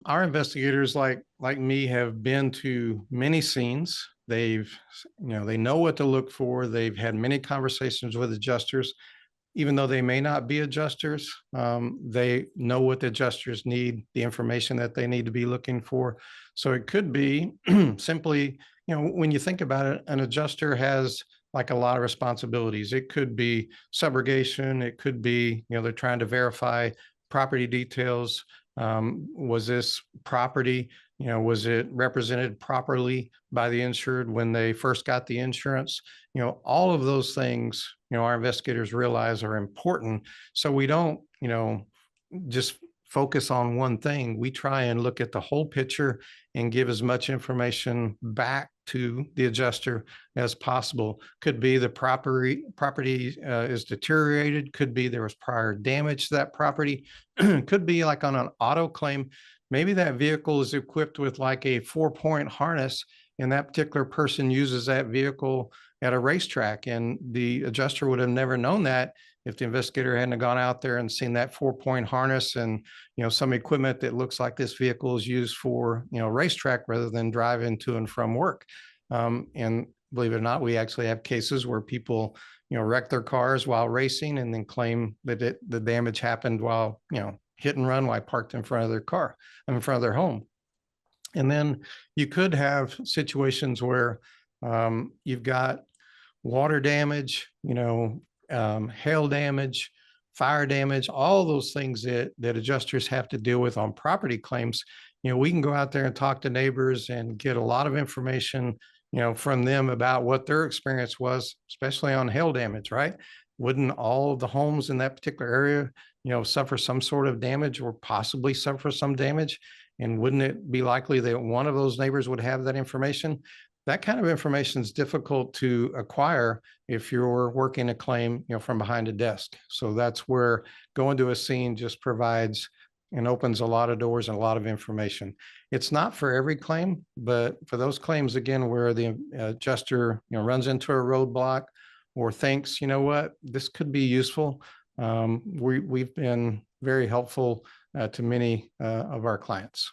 our investigators, like me, have been to many scenes. They know what to look for. They've had many conversations with adjusters, even though they may not be adjusters. They know what the adjusters need, the information that they need to be looking for. So it could be simply, when you think about it, an adjuster has like a lot of responsibilities. It could be subrogation. It could be, they're trying to verify property details. Was this property, was it represented properly by the insured when they first got the insurance? All of those things, our investigators realize are important. So we don't, just focus on one thing. We try and look at the whole picture and give as much information back to the adjuster as possible. Could be the property is deteriorated. Could be there was prior damage to that property. Could be like on an auto claim. Maybe that vehicle is equipped with like a 4-point harness, and that particular person uses that vehicle at a racetrack, and the adjuster would have never known that if the investigator hadn't gone out there and seen that 4-point harness and some equipment that looks like this vehicle is used for racetrack rather than driving to and from work. And believe it or not, we actually have cases where people wreck their cars while racing and then claim that the damage happened while hit and run while parked in front of their car, in front of their home. And then you could have situations where you've got water damage, hail damage, fire damage, all those things that adjusters have to deal with on property claims. We can go out there and talk to neighbors and get a lot of information, from them about what their experience was, especially on hail damage, right? Wouldn't all of the homes in that particular area, suffer some sort of damage or possibly suffer some damage? And wouldn't it be likely that one of those neighbors would have that information? That kind of information is difficult to acquire if you're working a claim, from behind a desk. So that's where going to a scene just provides and opens a lot of doors and a lot of information. It's not for every claim, but for those claims, again, where the adjuster, runs into a roadblock or thinks, what, this could be useful. We've been very helpful to many of our clients.